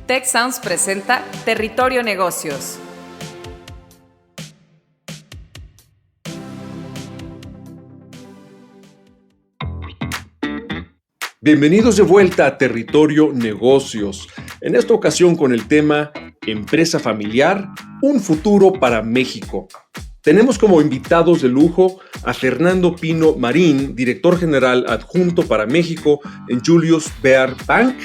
Tech Sounds presenta Territorio Negocios. Bienvenidos de vuelta a Territorio Negocios. En esta ocasión con el tema Empresa familiar, un futuro para México. Tenemos como invitados de lujo a Fernando Pino Marín, director general adjunto para México en Julius Baer Bank.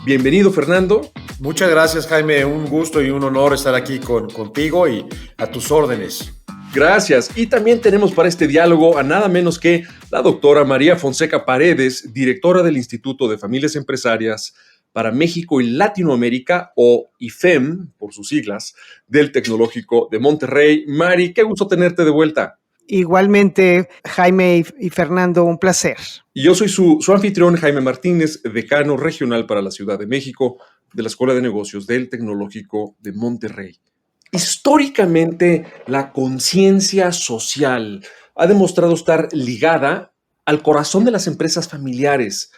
Bienvenido, Fernando. Muchas gracias, Jaime. Un gusto y un honor estar aquí contigo y a tus órdenes. Gracias. Y también tenemos para este diálogo a nada menos que la doctora María Fonseca Paredes, directora del Instituto de Familias Empresarias para México y Latinoamérica, o IFEM, por sus siglas, del Tecnológico de Monterrey. Mari, qué gusto tenerte de vuelta. Igualmente, Jaime y Fernando, un placer. Y yo soy su anfitrión, Jaime Martínez, decano regional para la Ciudad de México de la Escuela de Negocios del Tecnológico de Monterrey. Históricamente, la conciencia social ha demostrado estar ligada al corazón de las empresas familiares,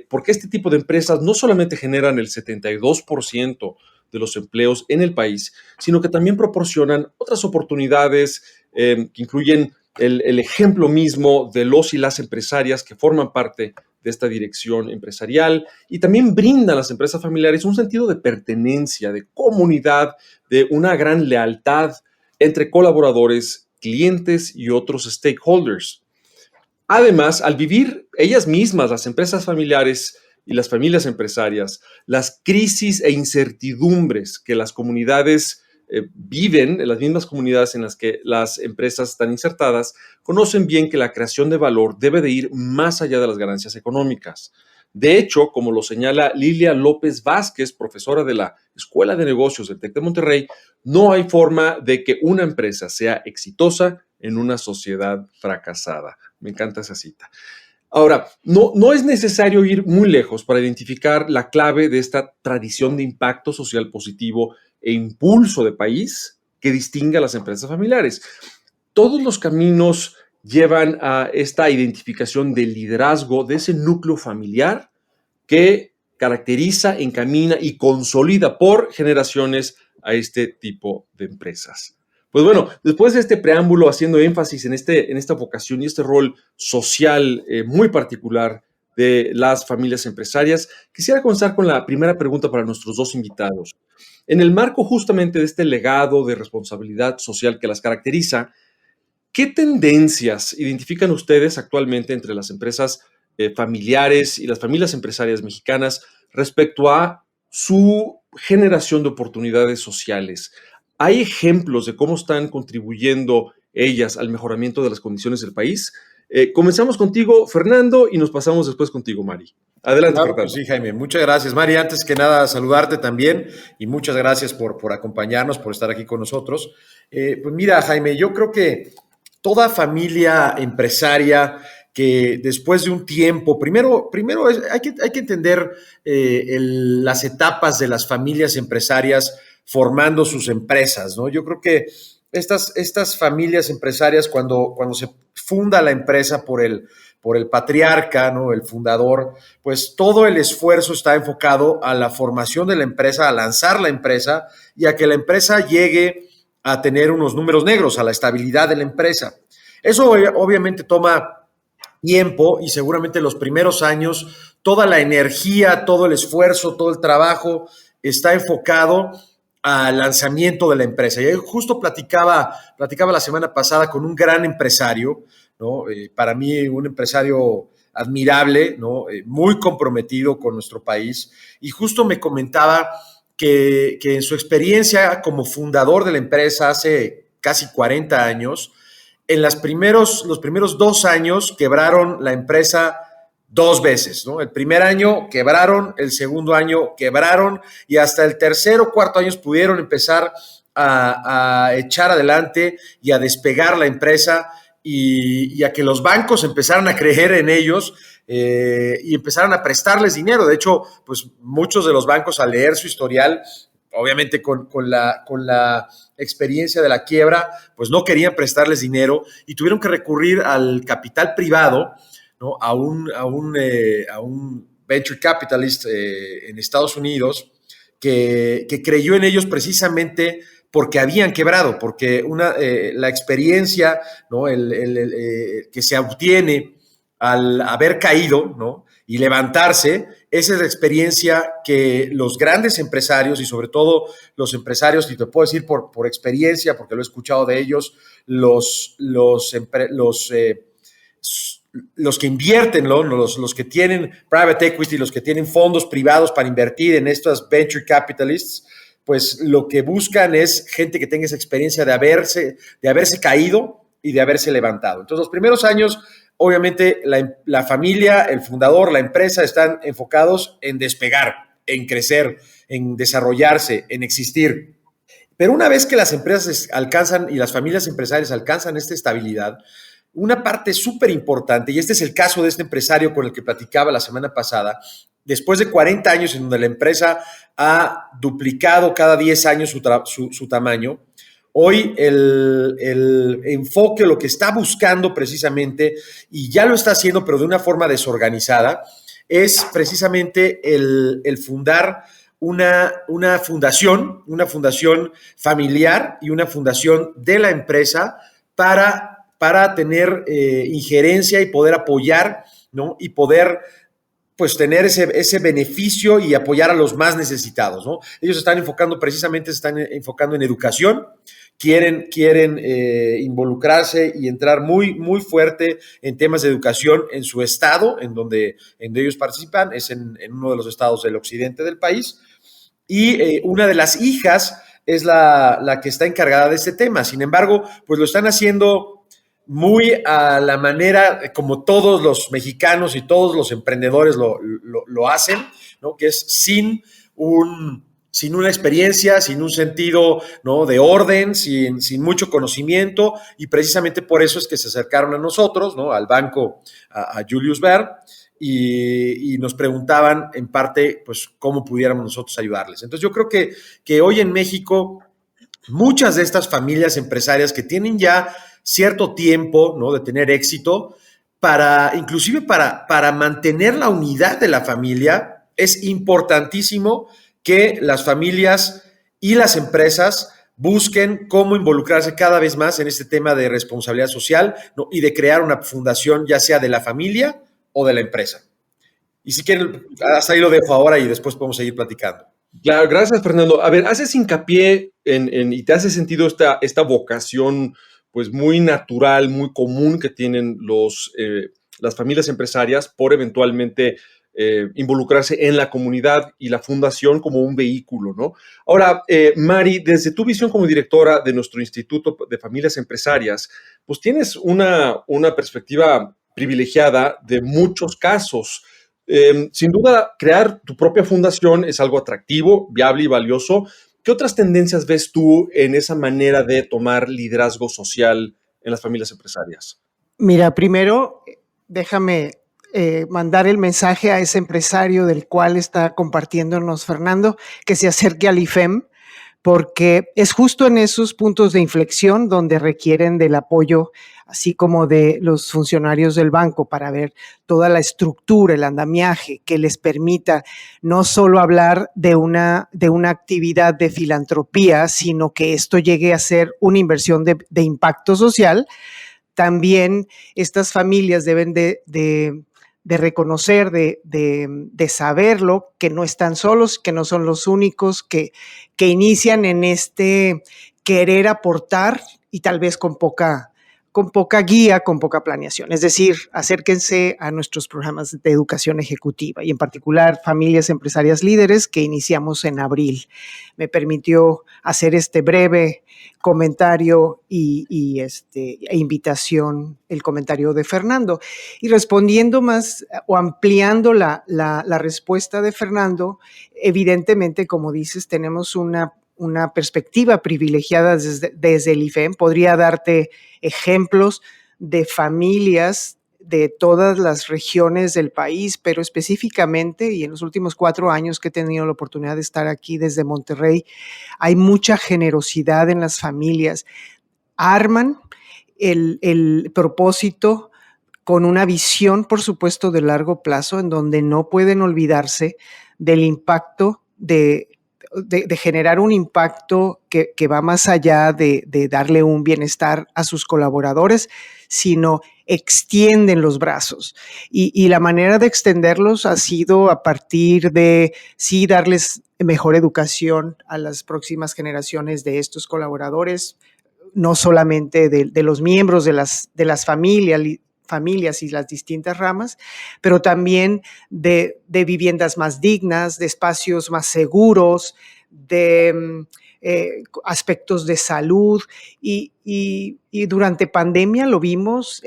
porque este tipo de empresas no solamente generan el 72% de los empleos en el país, sino que también proporcionan otras oportunidades que incluyen el ejemplo mismo de los y las empresarias que forman parte de esta dirección empresarial, y también brindan a las empresas familiares un sentido de pertenencia, de comunidad, de una gran lealtad entre colaboradores, clientes y otros stakeholders. Además, al vivir ellas mismas, las empresas familiares y las familias empresarias, las crisis e incertidumbres que las comunidades viven, en las mismas comunidades en las que las empresas están insertadas, conocen bien que la creación de valor debe de ir más allá de las ganancias económicas. De hecho, como lo señala Lilia López Vázquez, profesora de la Escuela de Negocios del TEC de Monterrey, no hay forma de que una empresa sea exitosa en una sociedad fracasada. Me encanta esa cita. Ahora, no es necesario ir muy lejos para identificar la clave de esta tradición de impacto social positivo e impulso de país que distingue a las empresas familiares. Todos los caminos llevan a esta identificación del liderazgo de ese núcleo familiar que caracteriza, encamina y consolida por generaciones a este tipo de empresas. Pues bueno, después de este preámbulo haciendo énfasis en esta vocación y este rol social muy particular de las familias empresarias, quisiera comenzar con la primera pregunta para nuestros dos invitados. En el marco justamente de este legado de responsabilidad social que las caracteriza, ¿qué tendencias identifican ustedes actualmente entre las empresas familiares y las familias empresarias mexicanas respecto a su generación de oportunidades sociales? ¿Hay ejemplos de cómo están contribuyendo ellas al mejoramiento de las condiciones del país? Comenzamos contigo, Fernando, y nos pasamos después contigo, Mari. Adelante, Claro, Fernando. pues sí, Jaime. Muchas gracias, Mari. Antes que nada, saludarte también y muchas gracias por acompañarnos, por estar aquí con nosotros. Pues mira, Jaime, yo creo que toda familia empresaria que después de un tiempo, primero hay que entender las etapas de las familias empresarias formando sus empresas, ¿no? Yo creo que estas familias empresarias, cuando se funda la empresa por el patriarca, ¿no? El fundador, pues todo el esfuerzo está enfocado a la formación de la empresa, a lanzar la empresa y a que la empresa llegue a tener unos números negros, a la estabilidad de la empresa. Eso obviamente toma tiempo y seguramente los primeros años toda la energía, todo el esfuerzo, todo el trabajo está enfocado al lanzamiento de la empresa. Y justo platicaba la semana pasada con un gran empresario, ¿no? Para mí un empresario admirable, ¿no? Muy comprometido con nuestro país, y justo me comentaba que en su experiencia como fundador de la empresa hace casi 40 años, en los primeros 2 años quebraron la empresa 2 veces, ¿no? El primer año quebraron, el segundo año quebraron y hasta el tercer o cuarto año pudieron empezar a echar adelante y a despegar la empresa y a que los bancos empezaran a creer en ellos y empezaran a prestarles dinero. De hecho, pues muchos de los bancos, al leer su historial, obviamente con la experiencia de la quiebra, pues no querían prestarles dinero y tuvieron que recurrir al capital privado, ¿no? A un venture capitalist en Estados Unidos que creyó en ellos precisamente porque habían quebrado, porque la experiencia, ¿no? Que se obtiene al haber caído, ¿no? Y levantarse, esa es la experiencia que los grandes empresarios y sobre todo los empresarios, y te puedo decir por experiencia, porque lo he escuchado de ellos, los que invierten, ¿no? los que tienen private equity, los que tienen fondos privados para invertir en estas venture capitalists, pues lo que buscan es gente que tenga esa experiencia de haberse caído y de haberse levantado. Entonces, los primeros años, obviamente, la familia, el fundador, la empresa están enfocados en despegar, en crecer, en desarrollarse, en existir. Pero una vez que las empresas alcanzan y las familias empresarias alcanzan esta estabilidad, una parte súper importante, y este es el caso de este empresario con el que platicaba la semana pasada, después de 40 años en donde la empresa ha duplicado cada 10 años su tamaño, hoy el enfoque, lo que está buscando precisamente, y ya lo está haciendo, pero de una forma desorganizada, es precisamente el fundar una fundación familiar y una fundación de la empresa para tener injerencia y poder apoyar, ¿no? Y poder pues tener ese beneficio y apoyar a los más necesitados, ¿no? Ellos se están enfocando en educación, quieren involucrarse y entrar muy, muy fuerte en temas de educación en su estado, en donde ellos participan, es en uno de los estados del occidente del país, y una de las hijas es la que está encargada de este tema. Sin embargo, pues lo están haciendo muy a la manera como todos los mexicanos y todos los emprendedores lo hacen, ¿no? Que es sin una experiencia, sin un sentido, ¿no? De orden, sin mucho conocimiento, y precisamente por eso es que se acercaron a nosotros, ¿no? Al banco, a Julius Baer, y nos preguntaban en parte, pues, cómo pudiéramos nosotros ayudarles. Entonces yo creo que hoy en México muchas de estas familias empresarias que tienen ya cierto tiempo, ¿no? De tener éxito, inclusive para mantener la unidad de la familia, es importantísimo que las familias y las empresas busquen cómo involucrarse cada vez más en este tema de responsabilidad social, ¿no? Y de crear una fundación, ya sea de la familia o de la empresa. Y si quieren, hasta ahí lo dejo ahora y después podemos seguir platicando. Claro, gracias, Fernando. A ver, haces hincapié y te hace sentido esta vocación pues muy natural, muy común que tienen las familias empresarias por eventualmente involucrarse en la comunidad y la fundación como un vehículo, ¿no? Ahora, Mari, desde tu visión como directora de nuestro Instituto de Familias Empresarias, pues tienes una perspectiva privilegiada de muchos casos. Sin duda, crear tu propia fundación es algo atractivo, viable y valioso. ¿Qué otras tendencias ves tú en esa manera de tomar liderazgo social en las familias empresarias? Mira, primero déjame mandar el mensaje a ese empresario del cual está compartiéndonos Fernando, que se acerque al IFEM, porque es justo en esos puntos de inflexión donde requieren del apoyo, así como de los funcionarios del banco, para ver toda la estructura, el andamiaje que les permita no solo hablar de una actividad de filantropía, sino que esto llegue a ser una inversión de impacto social. También estas familias deben de reconocer, de saberlo, que no están solos, que no son los únicos que inician en este querer aportar y tal vez con poca guía, con poca planeación. Es decir, acérquense a nuestros programas de educación ejecutiva y en particular Familias Empresarias Líderes que iniciamos en abril. Me permitió hacer este breve comentario e invitación, el comentario de Fernando. Y respondiendo más o ampliando la respuesta de Fernando, evidentemente, como dices, tenemos una perspectiva privilegiada desde el IFEM. Podría darte ejemplos de familias de todas las regiones del país, pero específicamente, y en los últimos 4 años que he tenido la oportunidad de estar aquí desde Monterrey, hay mucha generosidad en las familias. Arman el propósito con una visión, por supuesto, de largo plazo, en donde no pueden olvidarse del impacto de generar un impacto que va más allá de darle un bienestar a sus colaboradores, sino extienden los brazos. Y la manera de extenderlos ha sido a partir de, sí, darles mejor educación a las próximas generaciones de estos colaboradores, no solamente de los miembros de las familias y las distintas ramas, pero también de viviendas más dignas, de espacios más seguros, de aspectos de salud y durante pandemia lo vimos,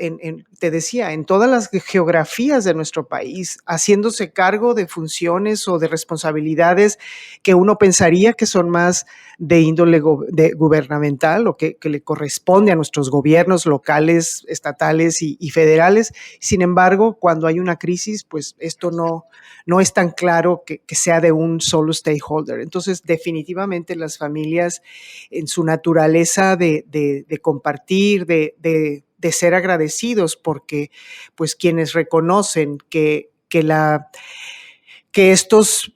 te decía, en todas las geografías de nuestro país, haciéndose cargo de funciones o de responsabilidades que uno pensaría que son más de índole gubernamental o que le corresponde a nuestros gobiernos locales, estatales y federales. Sin embargo, cuando hay una crisis, pues esto no es tan claro que sea de un solo stakeholder. Entonces, definitivamente las familias en su naturaleza de compartir, de ser agradecidos, porque pues quienes reconocen que estos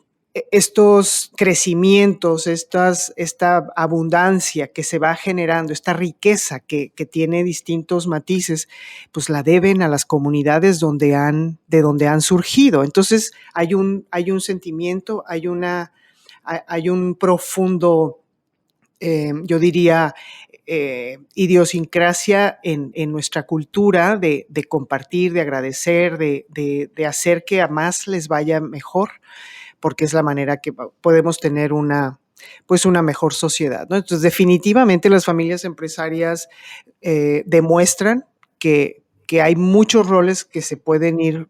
crecimientos, esta abundancia que se va generando, esta riqueza que tiene distintos matices, pues la deben a las comunidades de donde han surgido. Entonces hay un sentimiento, hay un profundo, yo diría, idiosincrasia en nuestra cultura de compartir, de agradecer, de hacer que a más les vaya mejor, porque es la manera que podemos tener una mejor sociedad, ¿no? Entonces, definitivamente las familias empresarias demuestran que hay muchos roles que se pueden ir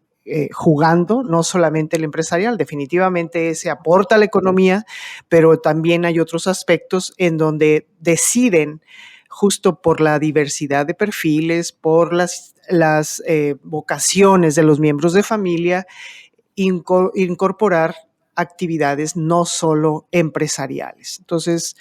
jugando, no solamente el empresarial, definitivamente ese aporta a la economía, pero también hay otros aspectos en donde deciden, justo por la diversidad de perfiles, por las vocaciones de los miembros de familia, incorporar actividades no solo empresariales. Entonces,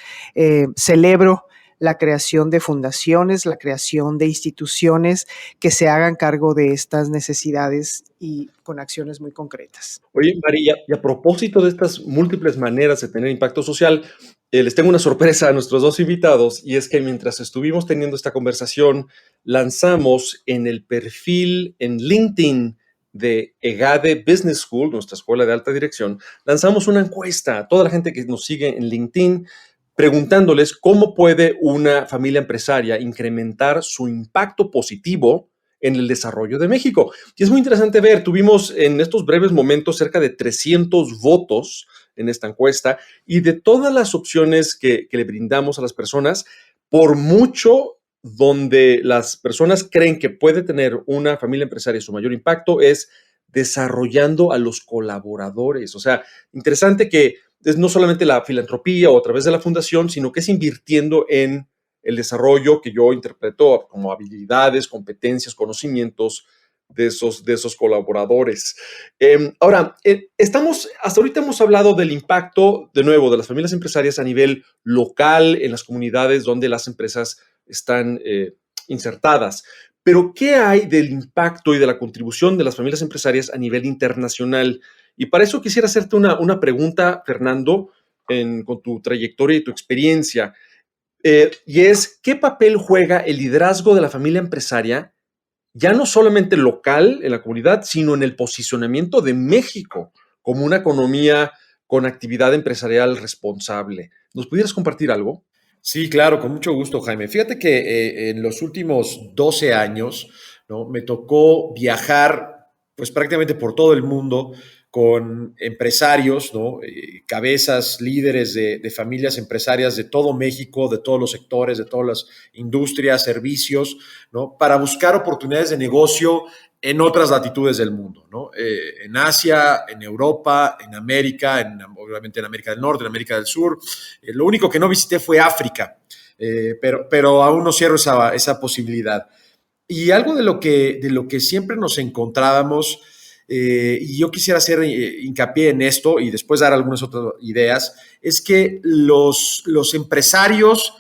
celebro la creación de fundaciones, la creación de instituciones que se hagan cargo de estas necesidades y con acciones muy concretas. Oye, María, y a propósito de estas múltiples maneras de tener impacto social, les tengo una sorpresa a nuestros dos invitados, y es que mientras estuvimos teniendo esta conversación, lanzamos en el perfil en LinkedIn de EGADE Business School, nuestra escuela de alta dirección, lanzamos una encuesta a toda la gente que nos sigue en LinkedIn, preguntándoles cómo puede una familia empresaria incrementar su impacto positivo en el desarrollo de México. Y es muy interesante ver, tuvimos en estos breves momentos cerca de 300 votos en esta encuesta, y de todas las opciones que le brindamos a las personas, por mucho donde las personas creen que puede tener una familia empresaria su mayor impacto es desarrollando a los colaboradores. O sea, interesante que es no solamente la filantropía o a través de la fundación, sino que es invirtiendo en el desarrollo que yo interpreto como habilidades, competencias, conocimientos de esos colaboradores. Ahora, hasta ahorita hemos hablado del impacto, de nuevo, de las familias empresarias a nivel local, en las comunidades donde las empresas están insertadas. Pero, ¿qué hay del impacto y de la contribución de las familias empresarias a nivel internacional? Y para eso quisiera hacerte una pregunta, Fernando, con tu trayectoria y tu experiencia. Y es, ¿qué papel juega el liderazgo de la familia empresaria, ya no solamente local en la comunidad, sino en el posicionamiento de México como una economía con actividad empresarial responsable? ¿Nos pudieras compartir algo? Sí, claro, con mucho gusto, Jaime. Fíjate que en los últimos 12 años, ¿no?, me tocó viajar pues prácticamente por todo el mundo con empresarios, ¿no?, cabezas, líderes de familias empresarias de todo México, de todos los sectores, de todas las industrias, servicios, ¿no?, para buscar oportunidades de negocio en otras latitudes del mundo, ¿no? En Asia, en Europa, en América, obviamente en América del Norte, en América del Sur. Lo único que no visité fue África, pero aún no cierro esa posibilidad. Y algo de lo que siempre nos encontrábamos, y yo quisiera hacer hincapié en esto y después dar algunas otras ideas, es que los empresarios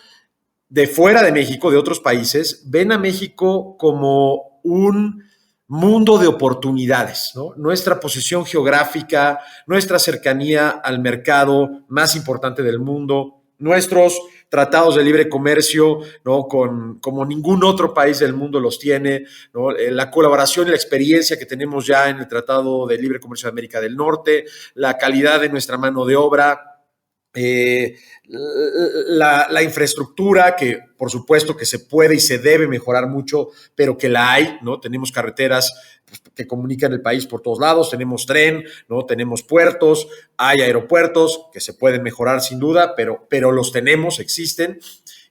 de fuera de México, de otros países, ven a México como un mundo de oportunidades, ¿no? Nuestra posición geográfica, nuestra cercanía al mercado más importante del mundo, nuestros tratados de libre comercio, ¿no? Como ningún otro país del mundo los tiene, ¿no? La colaboración y la experiencia que tenemos ya en el Tratado de Libre Comercio de América del Norte, la calidad de nuestra mano de obra, la infraestructura, que por supuesto que se puede y se debe mejorar mucho, pero que la hay, ¿no? Tenemos carreteras que comunican el país por todos lados, tenemos tren, ¿no? Tenemos puertos, hay aeropuertos que se pueden mejorar sin duda, pero los tenemos, existen.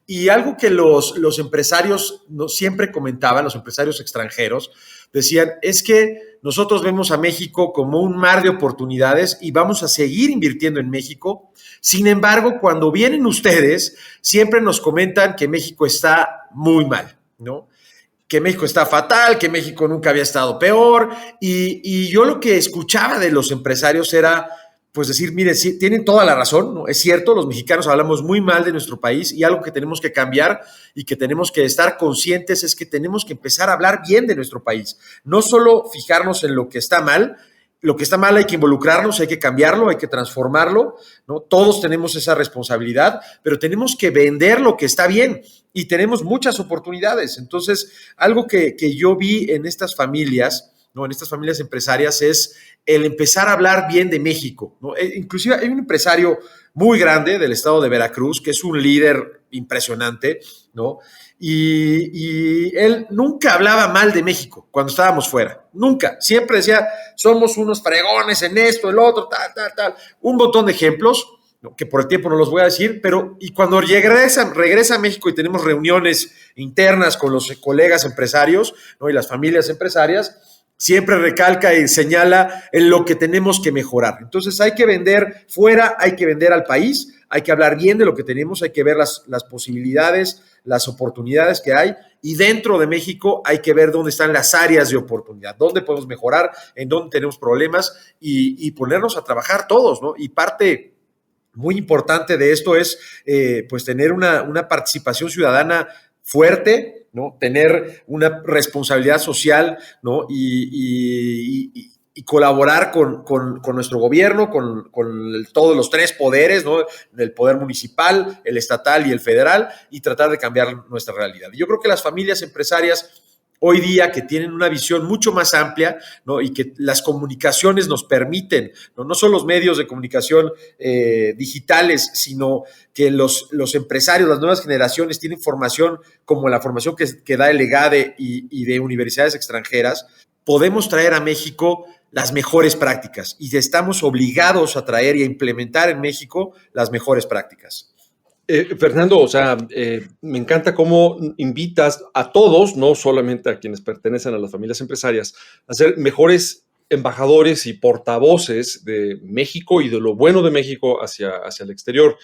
Y algo que los empresarios siempre comentaban, los empresarios extranjeros, decían, es que nosotros vemos a México como un mar de oportunidades y vamos a seguir invirtiendo en México. Sin embargo, cuando vienen ustedes, siempre nos comentan que México está muy mal, ¿no? Que México está fatal, que México nunca había estado peor. Y yo lo que escuchaba de los empresarios era, pues decir, mire, sí, tienen toda la razón, ¿no? Es cierto, los mexicanos hablamos muy mal de nuestro país y algo que tenemos que cambiar y que tenemos que estar conscientes es que tenemos que empezar a hablar bien de nuestro país. No solo fijarnos en lo que está mal hay que involucrarnos, hay que cambiarlo, hay que transformarlo, ¿no? Todos tenemos esa responsabilidad, pero tenemos que vender lo que está bien y tenemos muchas oportunidades. Entonces, algo que yo vi en estas familias, ¿no? En estas familias empresarias es el empezar a hablar bien de México, ¿no? Inclusive hay un empresario muy grande del estado de Veracruz que es un líder impresionante, ¿no? Y él nunca hablaba mal de México cuando estábamos fuera, nunca. Siempre decía, somos unos fregones en esto, el otro, tal. Un montón de ejemplos, ¿no? Que por el tiempo no los voy a decir, pero y cuando regresa a México y tenemos reuniones internas con los colegas empresarios, ¿no? Y las familias empresarias, siempre recalca y señala en lo que tenemos que mejorar. Entonces hay que vender fuera, hay que vender al país, hay que hablar bien de lo que tenemos, hay que ver las posibilidades, las oportunidades que hay, y dentro de México hay que ver dónde están las áreas de oportunidad, dónde podemos mejorar, en dónde tenemos problemas y ponernos a trabajar todos, ¿no? Y parte muy importante de esto es pues tener una participación ciudadana fuerte, ¿no? Tener una responsabilidad social, ¿no? Y colaborar con nuestro gobierno, con todos los tres poderes, ¿no? El poder municipal, el estatal y el federal, y tratar de cambiar nuestra realidad. Yo creo que las familias empresarias hoy día, que tienen una visión mucho más amplia, ¿no? Y que las comunicaciones nos permiten, no solo los medios de comunicación digitales, sino que los empresarios, las nuevas generaciones tienen formación como la formación que da el EGADE y de universidades extranjeras, podemos traer a México las mejores prácticas y estamos obligados a traer y a implementar en México las mejores prácticas. Fernando, o sea, me encanta cómo invitas a todos, no solamente a quienes pertenecen a las familias empresarias, a ser mejores embajadores y portavoces de México y de lo bueno de México hacia el exterior.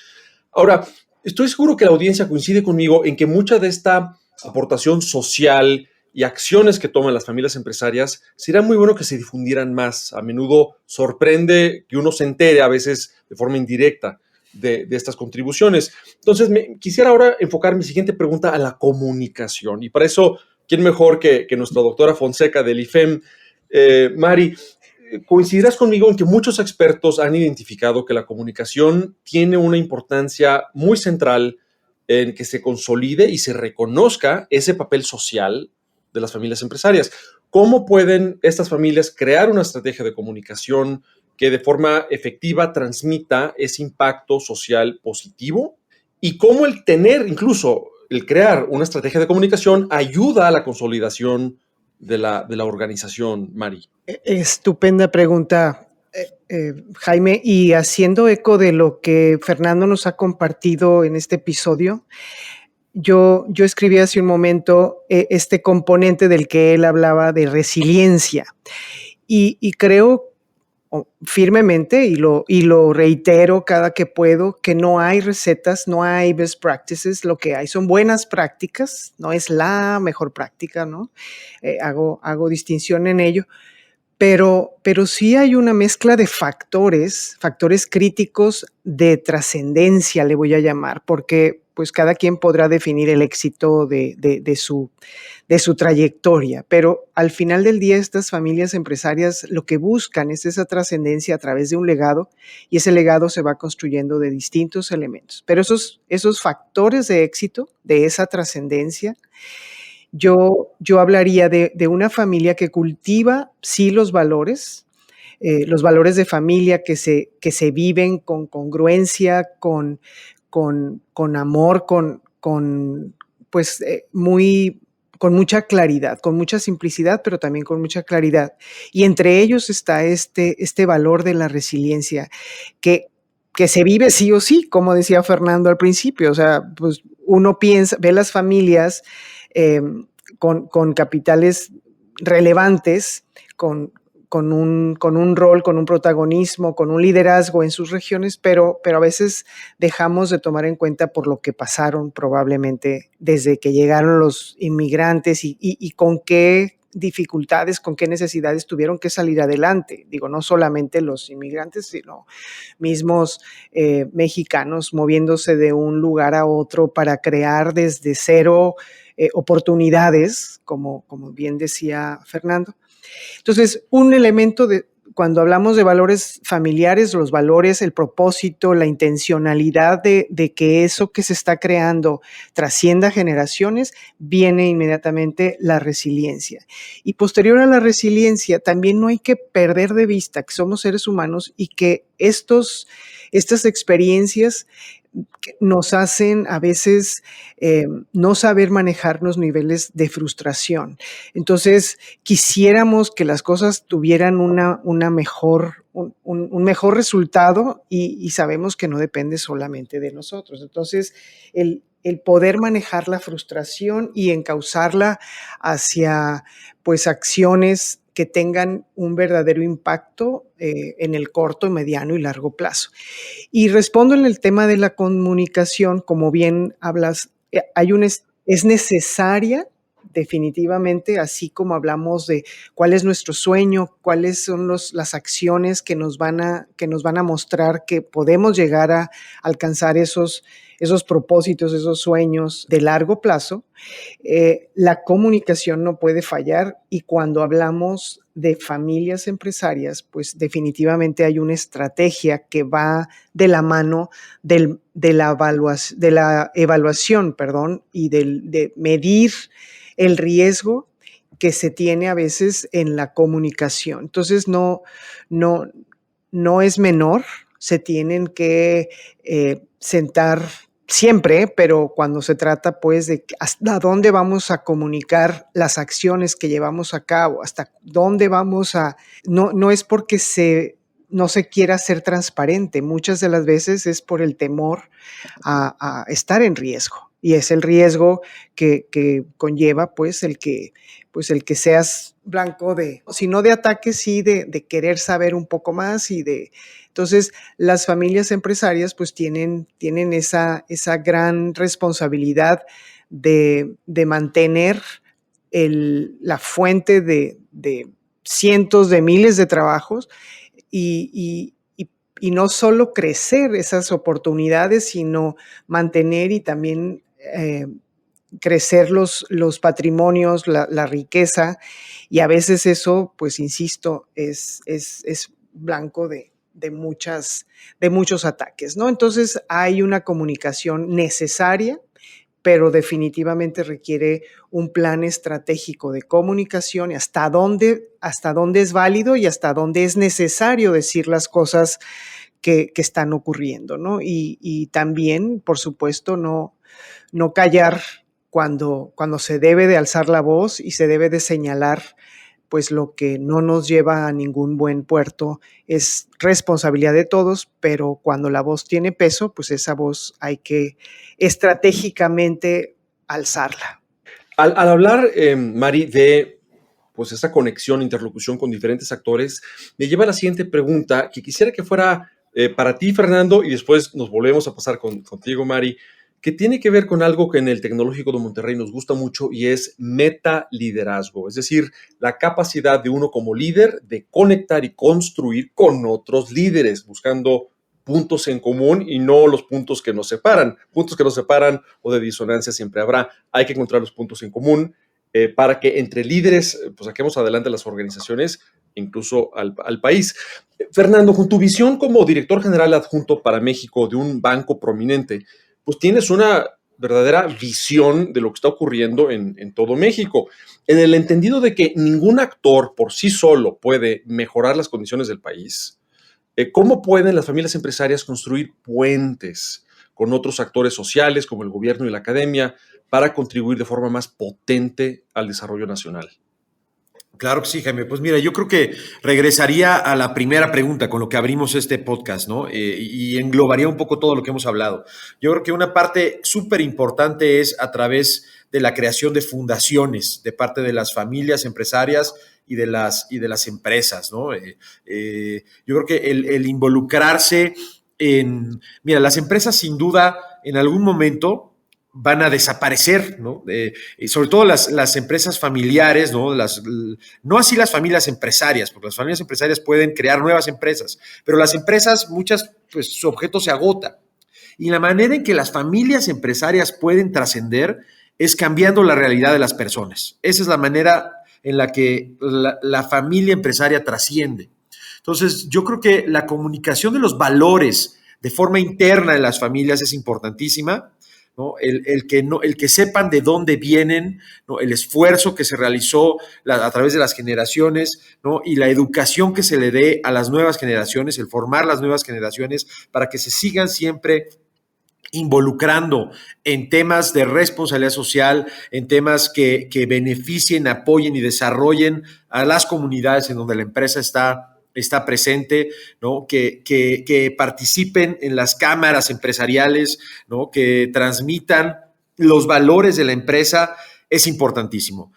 Ahora, estoy seguro que la audiencia coincide conmigo en que mucha de esta aportación social y acciones que toman las familias empresarias sería muy bueno que se difundieran más. A menudo sorprende que uno se entere, a veces de forma indirecta, de estas contribuciones. Entonces, quisiera ahora enfocar mi siguiente pregunta a la comunicación. Y para eso, ¿quién mejor que nuestra doctora Fonseca del IFEM? Mari, coincidirás conmigo en que muchos expertos han identificado que la comunicación tiene una importancia muy central en que se consolide y se reconozca ese papel social de las familias empresarias. ¿Cómo pueden estas familias crear una estrategia de comunicación que de forma efectiva transmita ese impacto social positivo? Y cómo el crear una estrategia de comunicación ayuda a la consolidación de la organización, Mari. Estupenda pregunta, Jaime, y haciendo eco de lo que Fernando nos ha compartido en este episodio, yo escribí hace un momento este componente del que él hablaba de resiliencia y creo firmemente y lo reitero cada que puedo, que no hay recetas, no hay best practices, lo que hay son buenas prácticas, no es la mejor práctica, ¿no? Hago distinción en ello, pero sí hay una mezcla de factores críticos de trascendencia, le voy a llamar, porque pues cada quien podrá definir el éxito de su trayectoria, pero al final del día estas familias empresarias lo que buscan es esa trascendencia a través de un legado, y ese legado se va construyendo de distintos elementos. Pero esos factores de éxito, de esa trascendencia, yo hablaría de una familia que cultiva, sí, los valores de familia que se viven con congruencia, con amor, pues, con mucha claridad, con mucha simplicidad, pero también con mucha claridad. Y entre ellos está este valor de la resiliencia, que se vive sí o sí, como decía Fernando al principio. O sea, pues uno ve las familias con capitales relevantes, con un rol, con un protagonismo, con un liderazgo en sus regiones, pero a veces dejamos de tomar en cuenta por lo que pasaron probablemente desde que llegaron los inmigrantes y con qué dificultades, con qué necesidades tuvieron que salir adelante. Digo, no solamente los inmigrantes, sino mismos mexicanos moviéndose de un lugar a otro para crear desde cero oportunidades, como bien decía Fernando. Entonces, un elemento cuando hablamos de valores familiares, los valores, el propósito, la intencionalidad de que eso que se está creando trascienda generaciones, viene inmediatamente la resiliencia. Y posterior a la resiliencia, también no hay que perder de vista que somos seres humanos y que estas experiencias nos hacen a veces no saber manejar los niveles de frustración. Entonces, quisiéramos que las cosas tuvieran un mejor resultado y sabemos que no depende solamente de nosotros. Entonces, el poder manejar la frustración y encauzarla hacia, pues, acciones que tengan un verdadero impacto en el corto, mediano y largo plazo. Y respondo en el tema de la comunicación, como bien hablas, es necesaria definitivamente, así como hablamos de cuál es nuestro sueño, cuáles son las acciones que nos van a mostrar que podemos llegar a alcanzar esos propósitos, esos sueños de largo plazo. La comunicación no puede fallar, y cuando hablamos de familias empresarias, pues definitivamente hay una estrategia que va de la mano de la evaluación, y de medir el riesgo que se tiene a veces en la comunicación. Entonces, no es menor, se tienen que sentar siempre, pero cuando se trata, pues, de hasta dónde vamos a comunicar las acciones que llevamos a cabo, hasta dónde vamos a... No es porque no se quiera ser transparente, muchas de las veces es por el temor a estar en riesgo, y es el riesgo que conlleva, pues, el que seas blanco si no de ataques, sí de querer saber un poco más Entonces, las familias empresarias pues tienen esa gran responsabilidad de mantener la fuente de cientos de miles de trabajos y no solo crecer esas oportunidades, sino mantener y también crecer los patrimonios, la riqueza, y a veces eso, pues insisto, es blanco de muchos ataques, ¿no? Entonces hay una comunicación necesaria, pero definitivamente requiere un plan estratégico de comunicación, y hasta dónde es válido y hasta dónde es necesario decir las cosas que están ocurriendo, ¿no? Y también, por supuesto, no callar cuando se debe de alzar la voz y se debe de señalar, pues, lo que no nos lleva a ningún buen puerto. Es responsabilidad de todos, pero cuando la voz tiene peso, pues esa voz hay que estratégicamente alzarla. Al hablar, Mari, de pues esa conexión, interlocución con diferentes actores, me lleva a la siguiente pregunta, que quisiera que fuera para ti, Fernando, y después nos volvemos a pasar contigo, Mari, que tiene que ver con algo que en el Tecnológico de Monterrey nos gusta mucho, y es metaliderazgo, es decir, la capacidad de uno como líder de conectar y construir con otros líderes, buscando puntos en común y no los puntos que nos separan. Puntos que nos separan o de disonancia siempre habrá. Hay que encontrar los puntos en común para que entre líderes pues saquemos adelante las organizaciones, incluso al país. Fernando, con tu visión como director general adjunto para México de un banco prominente, pues tienes una verdadera visión de lo que está ocurriendo en todo México, en el entendido de que ningún actor por sí solo puede mejorar las condiciones del país. ¿Cómo pueden las familias empresarias construir puentes con otros actores sociales como el gobierno y la academia para contribuir de forma más potente al desarrollo nacional? Claro que sí, Jaime. Pues mira, yo creo que regresaría a la primera pregunta con lo que abrimos este podcast, ¿no? Y englobaría un poco todo lo que hemos hablado. Yo creo que una parte súper importante es a través de la creación de fundaciones de parte de las familias empresarias y de las empresas, ¿no? Yo creo que el involucrarse mira, las empresas sin duda en algún momento van a desaparecer, ¿no? Sobre todo las empresas familiares, ¿no? No así las familias empresarias, porque las familias empresarias pueden crear nuevas empresas, pero las empresas, muchas, pues su objeto se agota. Y la manera en que las familias empresarias pueden trascender es cambiando la realidad de las personas. Esa es la manera en la que la familia empresaria trasciende. Entonces, yo creo que la comunicación de los valores de forma interna en las familias es importantísima, ¿no? El que sepan de dónde vienen, ¿no? El esfuerzo que se realizó a través de las generaciones, ¿no? Y la educación que se le dé a las nuevas generaciones, el formar las nuevas generaciones para que se sigan siempre involucrando en temas de responsabilidad social, en temas que beneficien, apoyen y desarrollen a las comunidades en donde la empresa está presente, ¿no? Que participen en las cámaras empresariales, ¿no? Que transmitan los valores de la empresa, es importantísimo.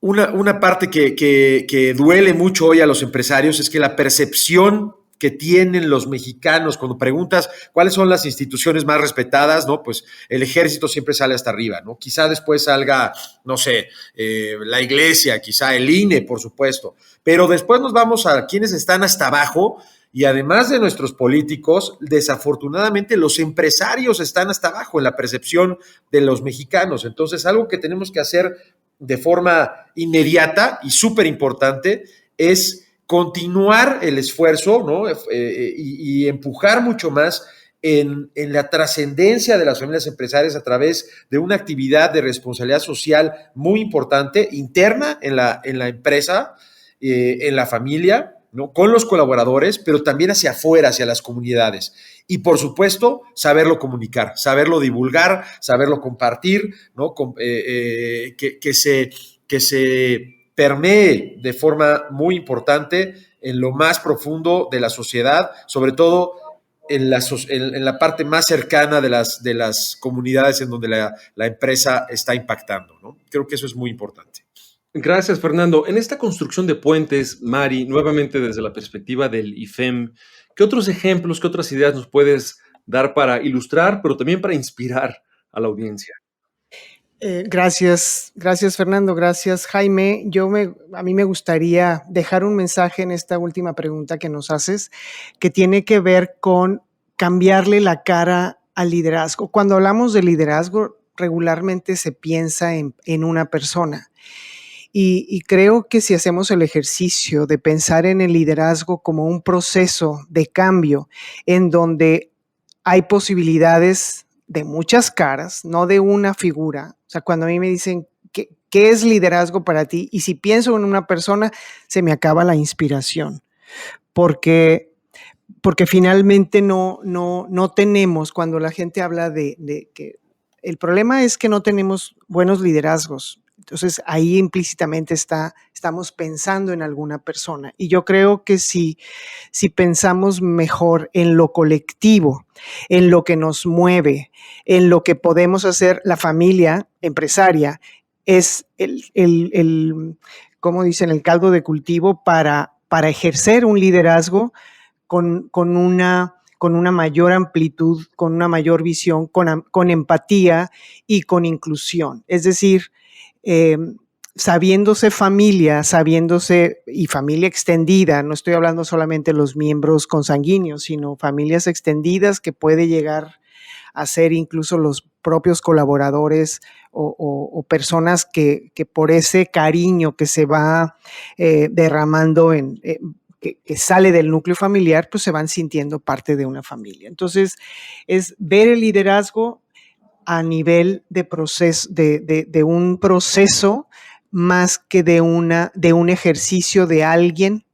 Una parte que duele mucho hoy a los empresarios es que la percepción que tienen los mexicanos cuando preguntas cuáles son las instituciones más respetadas, ¿no? Pues el ejército siempre sale hasta arriba, ¿no? Quizá después salga, no sé, la iglesia, quizá el INE, por supuesto, pero después nos vamos a quienes están hasta abajo y además de nuestros políticos, desafortunadamente los empresarios están hasta abajo en la percepción de los mexicanos. Entonces, algo que tenemos que hacer de forma inmediata y súper importante es continuar el esfuerzo, ¿no? Y empujar mucho más en la trascendencia de las familias empresarias a través de una actividad de responsabilidad social muy importante, interna en la empresa, en la familia, ¿no? Con los colaboradores, pero también hacia afuera, hacia las comunidades. Y, por supuesto, saberlo comunicar, saberlo divulgar, saberlo compartir, ¿no? Que se permee de forma muy importante en lo más profundo de la sociedad, sobre todo en la parte más cercana de las comunidades en donde la empresa está impactando, ¿no? Creo que eso es muy importante. Gracias, Fernando. En esta construcción de puentes, Mari, nuevamente desde la perspectiva del IFEM, ¿qué otros ejemplos, qué otras ideas nos puedes dar para ilustrar, pero también para inspirar a la audiencia? Gracias, Fernando, gracias, Jaime. A mí me gustaría dejar un mensaje en esta última pregunta que nos haces, que tiene que ver con cambiarle la cara al liderazgo. Cuando hablamos de liderazgo, regularmente se piensa en una persona. Y creo que si hacemos el ejercicio de pensar en el liderazgo como un proceso de cambio en donde hay posibilidades de muchas caras, no de una figura. O sea, cuando a mí me dicen, ¿qué es liderazgo para ti? Y si pienso en una persona, se me acaba la inspiración. Porque finalmente no tenemos, cuando la gente habla de que el problema es que no tenemos buenos liderazgos. Entonces, ahí implícitamente estamos pensando en alguna persona. Y yo creo que si pensamos mejor en lo colectivo, en lo que nos mueve, en lo que podemos hacer la familia empresaria, es como dicen, el caldo de cultivo para ejercer un liderazgo con una mayor amplitud, con una mayor visión, con empatía y con inclusión. Es decir, sabiéndose familia, y familia extendida, no estoy hablando solamente de los miembros consanguíneos, sino familias extendidas que puede llegar a ser incluso los propios colaboradores o personas que por ese cariño que se va derramando que sale del núcleo familiar, pues se van sintiendo parte de una familia. Entonces, es ver el liderazgo a nivel de proceso, de un proceso más que de un ejercicio de alguien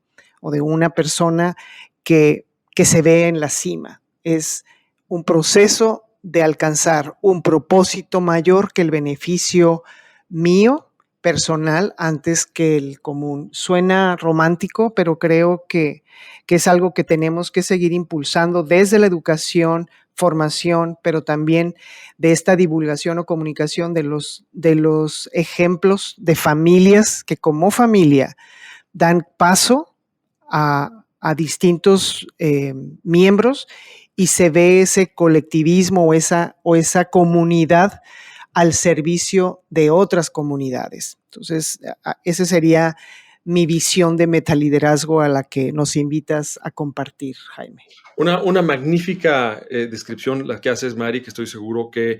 o de una persona que se ve en la cima. Es un proceso de alcanzar un propósito mayor que el beneficio mío personal antes que el común. Suena romántico, pero creo que es algo que tenemos que seguir impulsando desde la educación, formación, pero también de esta divulgación o comunicación de los ejemplos de familias que como familia dan paso a distintos miembros y se ve ese colectivismo o esa comunidad al servicio de otras comunidades. Entonces, esa sería mi visión de metaliderazgo a la que nos invitas a compartir, Jaime. Una magnífica descripción la que haces, Mari, que estoy seguro que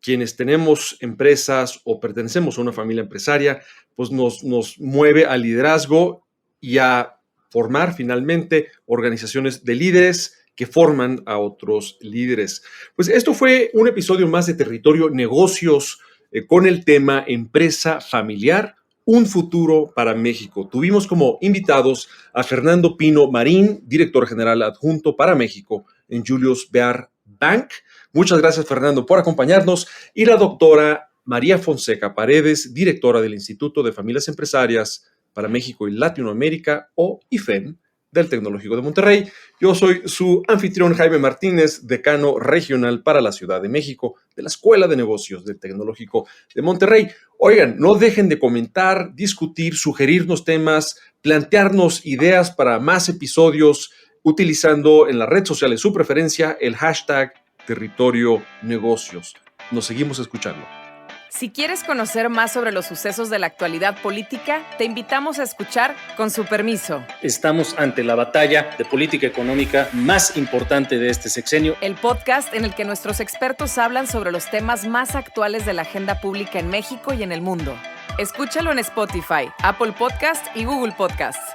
quienes tenemos empresas o pertenecemos a una familia empresaria, pues nos mueve al liderazgo y a formar finalmente organizaciones de líderes que forman a otros líderes. Pues esto fue un episodio más de Territorio Negocios con el tema Empresa Familiar, un futuro para México. Tuvimos como invitados a Fernando Pino Marín, director general adjunto para México en Julius Baer Bank. Muchas gracias, Fernando, por acompañarnos. Y la doctora María Fonseca Paredes, directora del Instituto de Familias Empresarias para México y Latinoamérica, o IFEM, del Tecnológico de Monterrey. Yo soy su anfitrión Jaime Martínez, decano regional para la Ciudad de México de la Escuela de Negocios del Tecnológico de Monterrey. Oigan, no dejen de comentar, discutir, sugerirnos temas, plantearnos ideas para más episodios utilizando en las redes sociales su preferencia el hashtag Territorio Negocios. Nos seguimos escuchando. Si quieres conocer más sobre los sucesos de la actualidad política, te invitamos a escuchar Con su permiso. Estamos ante la batalla de política económica más importante de este sexenio. El podcast en el que nuestros expertos hablan sobre los temas más actuales de la agenda pública en México y en el mundo. Escúchalo en Spotify, Apple Podcast y Google Podcasts.